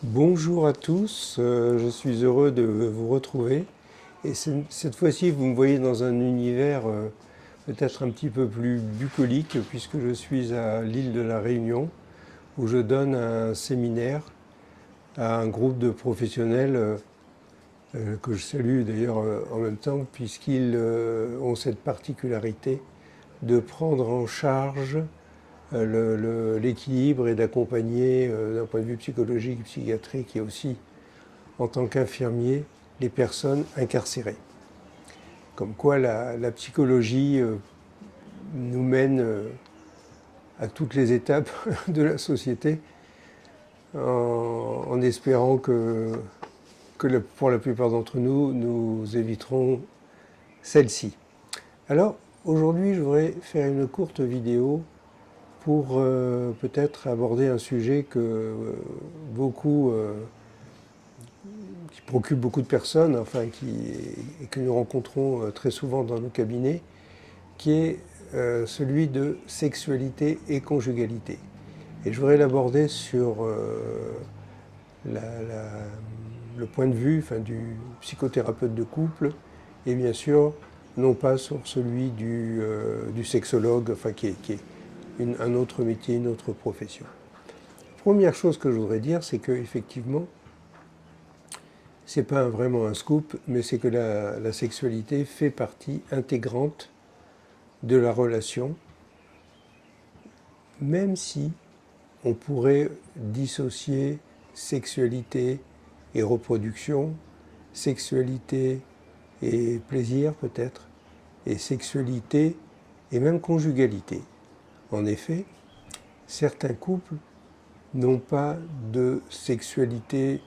Bonjour à tous, je suis heureux de vous retrouver. Et cette fois-ci, vous me voyez dans un univers peut-être un petit peu plus bucolique, puisque je suis à l'île de la Réunion, où je donne un séminaire à un groupe de professionnels que je salue d'ailleurs en même temps, puisqu'ils ont cette particularité de prendre en charge l'équilibre et d'accompagner d'un point de vue psychologique, psychiatrique et aussi en tant qu'infirmier les personnes incarcérées. Comme quoi la psychologie nous mène à toutes les étapes de la société en espérant que pour la plupart d'entre nous, nous éviterons celle-ci. Alors aujourd'hui, je voudrais faire une courte vidéo pour peut-être aborder un sujet qui préoccupe beaucoup de personnes, et que nous rencontrons très souvent dans nos cabinets, qui est celui de sexualité et conjugalité. Et je voudrais l'aborder sur la, la, le point de vue du psychothérapeute de couple, et bien sûr, non pas sur celui du sexologue, qui est un autre métier, une autre profession. Première chose que je voudrais dire, c'est qu'effectivement, c'est pas vraiment un scoop, mais c'est que la sexualité fait partie intégrante de la relation, même si on pourrait dissocier sexualité et reproduction, sexualité et plaisir peut-être, et sexualité et même conjugalité. En effet, certains couples n'ont pas de sexualité,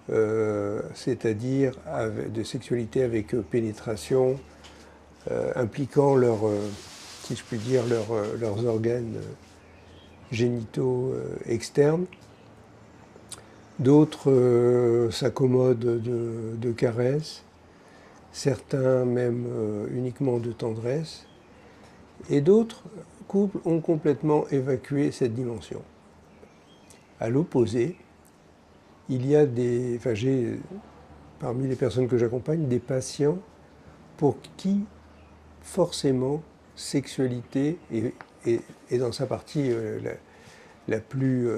c'est-à-dire de sexualité avec pénétration, impliquant si je puis dire, leurs organes génitaux externes. D'autres s'accommodent de caresses, certains même uniquement de tendresse, et d'autres couples ont complètement évacué cette dimension. À l'opposé, il y a j'ai parmi les personnes que j'accompagne des patients pour qui forcément sexualité est dans sa partie la plus,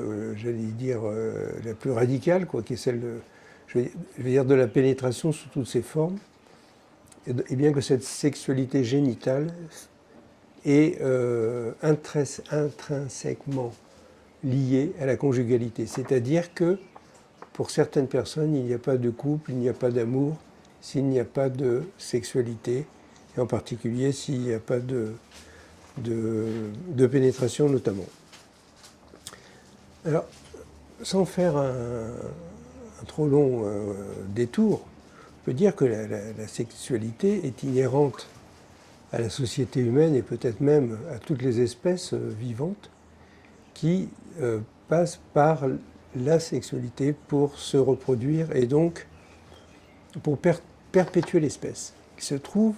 la plus radicale, qui est celle je vais dire de la pénétration sous toutes ses formes, et bien que cette sexualité génitale est intrinsèquement liée à la conjugalité. C'est-à-dire que pour certaines personnes, il n'y a pas de couple, il n'y a pas d'amour, s'il n'y a pas de sexualité, et en particulier s'il n'y a pas de pénétration notamment. Alors, sans faire un trop long détour, on peut dire que la sexualité est inhérente à la société humaine et peut-être même à toutes les espèces vivantes qui passent par la sexualité pour se reproduire et donc pour perpétuer l'espèce. Il se trouve,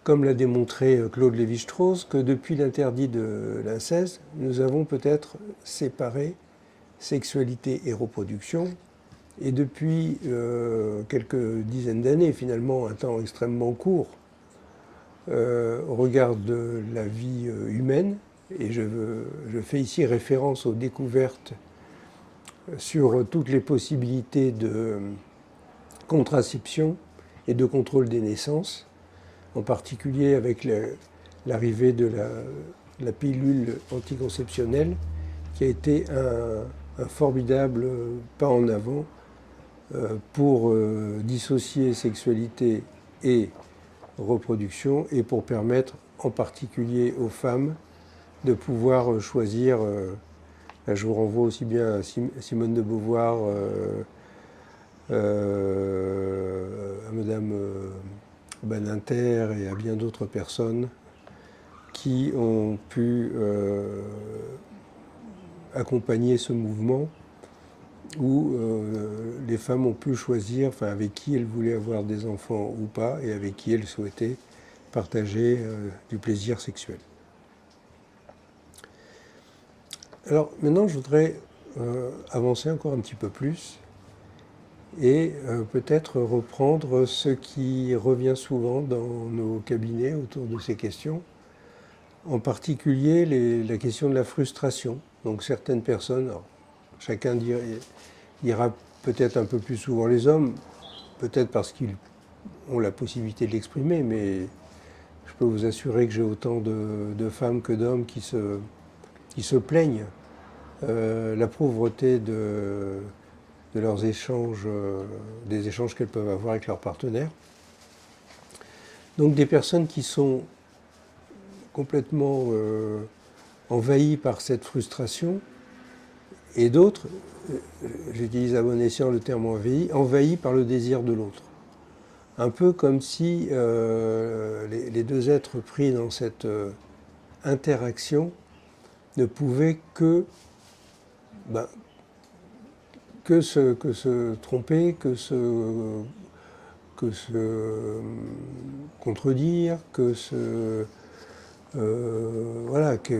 comme l'a démontré Claude Lévi-Strauss, que depuis l'interdit de l'inceste, nous avons peut-être séparé sexualité et reproduction. Et depuis quelques dizaines d'années, finalement un temps extrêmement court, au regard de la vie humaine, et je fais ici référence aux découvertes sur toutes les possibilités de contraception et de contrôle des naissances, en particulier avec l'arrivée de la pilule anticonceptionnelle, qui a été un formidable pas en avant pour dissocier sexualité et reproduction et pour permettre en particulier aux femmes de pouvoir choisir. Là, je vous renvoie aussi bien à Simone de Beauvoir, à Madame Badinter et à bien d'autres personnes qui ont pu accompagner ce mouvement où les femmes ont pu choisir avec qui elles voulaient avoir des enfants ou pas et avec qui elles souhaitaient partager du plaisir sexuel. Alors maintenant, je voudrais avancer encore un petit peu plus et peut-être reprendre ce qui revient souvent dans nos cabinets autour de ces questions, en particulier la question de la frustration. Donc certaines personnes, alors, chacun dira peut-être un peu plus souvent les hommes, peut-être parce qu'ils ont la possibilité de l'exprimer, mais je peux vous assurer que j'ai autant de femmes que d'hommes qui se plaignent la pauvreté de leurs échanges, des échanges qu'elles peuvent avoir avec leurs partenaires. Donc des personnes qui sont complètement envahies par cette frustration, et d'autres, j'utilise à bon escient le terme envahies par le désir de l'autre. Un peu comme si les deux êtres pris dans cette interaction ne pouvaient que se tromper, que se contredire,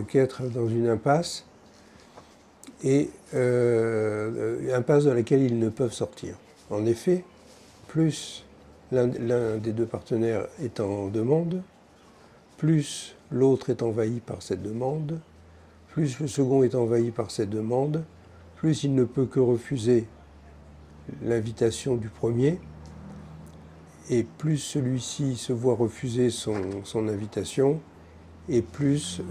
qu'être dans une impasse, et impasse dans laquelle ils ne peuvent sortir. En effet, plus l'un des deux partenaires est en demande, plus l'autre est envahi par cette demande, plus le second est envahi par cette demande, plus il ne peut que refuser l'invitation du premier, et plus celui-ci se voit refuser son invitation, et plus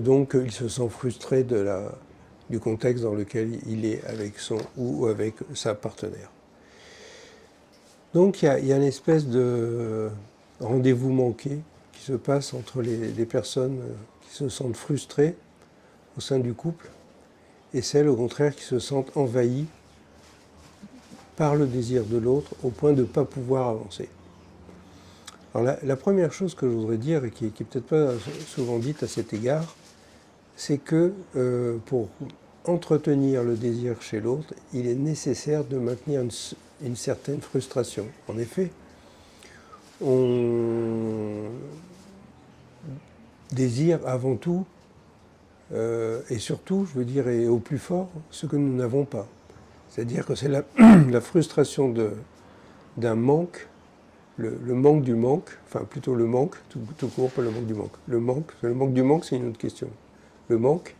donc il se sent frustré du contexte dans lequel il est avec son ou avec sa partenaire. Donc il y a une espèce de rendez-vous manqué qui se passe entre les personnes qui se sentent frustrées au sein du couple et celles au contraire qui se sentent envahies par le désir de l'autre au point de ne pas pouvoir avancer. Alors la première chose que je voudrais dire, et qui n'est peut-être pas souvent dite à cet égard, c'est que pour entretenir le désir chez l'autre, il est nécessaire de maintenir une certaine frustration. En effet, on désire avant tout, et surtout, je veux dire, et au plus fort, ce que nous n'avons pas. C'est-à-dire que c'est la frustration d'un manque, le manque du manque, enfin plutôt le manque, tout court, pas le manque du manque. Le manque du manque, c'est une autre question. Le manque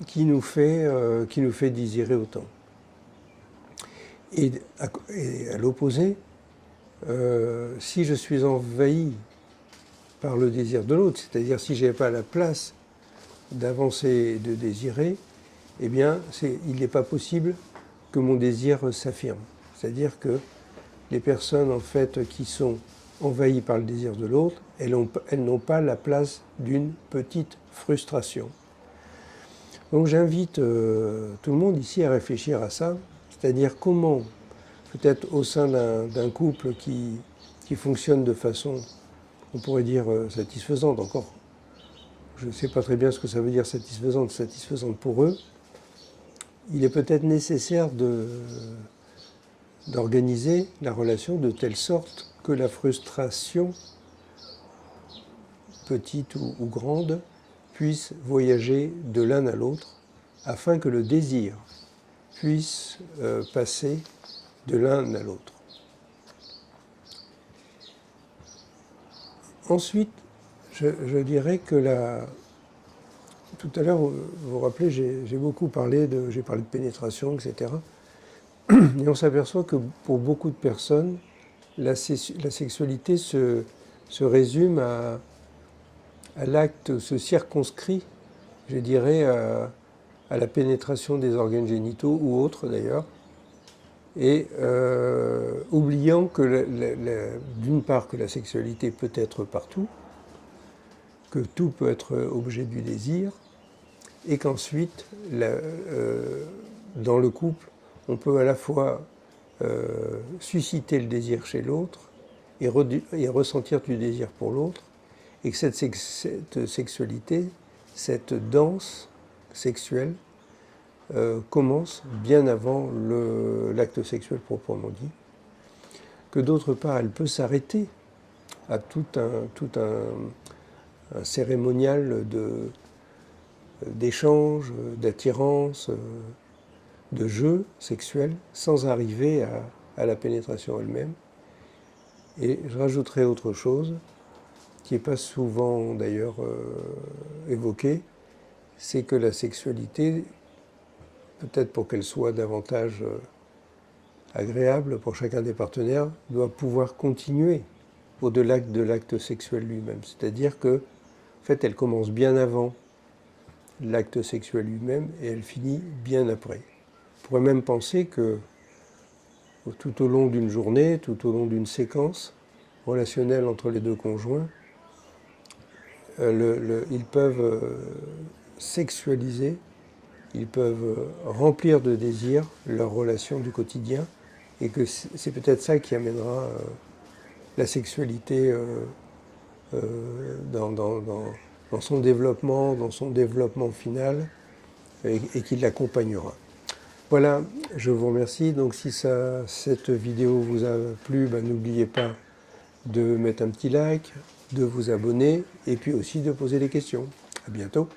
qui nous fait désirer autant. Et à l'opposé, si je suis envahi par le désir de l'autre, c'est-à-dire si je n'ai pas la place d'avancer et de désirer, eh bien, il n'est pas possible que mon désir s'affirme. C'est-à-dire que les personnes en fait qui sont envahies par le désir de l'autre, elles n'ont pas la place d'une petite frustration. Donc j'invite tout le monde ici à réfléchir à ça, c'est-à-dire comment, peut-être au sein d'un couple qui fonctionne de façon, on pourrait dire, satisfaisante, encore, je ne sais pas très bien ce que ça veut dire satisfaisante pour eux, il est peut-être nécessaire d'organiser la relation de telle sorte que la frustration, petite ou grande, puisse voyager de l'un à l'autre afin que le désir puisse passer de l'un à l'autre. Ensuite, je dirais que tout à l'heure, vous vous rappelez, j'ai beaucoup parlé de pénétration, etc. Et on s'aperçoit que pour beaucoup de personnes, la sexualité se résume à l'acte, se circonscrit, je dirais, à la pénétration des organes génitaux ou autres d'ailleurs, et oubliant que d'une part que la sexualité peut être partout, que tout peut être objet du désir, et qu'ensuite, dans le couple, on peut à la fois susciter le désir chez l'autre et ressentir du désir pour l'autre, et que cette sexualité, cette danse sexuelle, commence bien avant l'acte sexuel proprement dit, que d'autre part, elle peut s'arrêter à tout un cérémonial d'échange, d'attirance, de jeu sexuel, sans arriver à la pénétration elle-même. Et je rajouterai autre chose, qui n'est pas souvent d'ailleurs évoquée, c'est que la sexualité, peut-être pour qu'elle soit davantage agréable pour chacun des partenaires, doit pouvoir continuer au-delà de l'acte sexuel lui-même. C'est-à-dire que, en fait, elle commence bien avant l'acte sexuel lui-même et elle finit bien après. On pourrait même penser que tout au long d'une journée, tout au long d'une séquence relationnelle entre les deux conjoints, ils peuvent sexualiser, ils peuvent remplir de désir leur relation du quotidien, et que c'est peut-être ça qui amènera la sexualité dans son développement final, et qui l'accompagnera. Voilà, je vous remercie. Donc si cette vidéo vous a plu, n'oubliez pas de mettre un petit like, de vous abonner et puis aussi de poser des questions. À bientôt.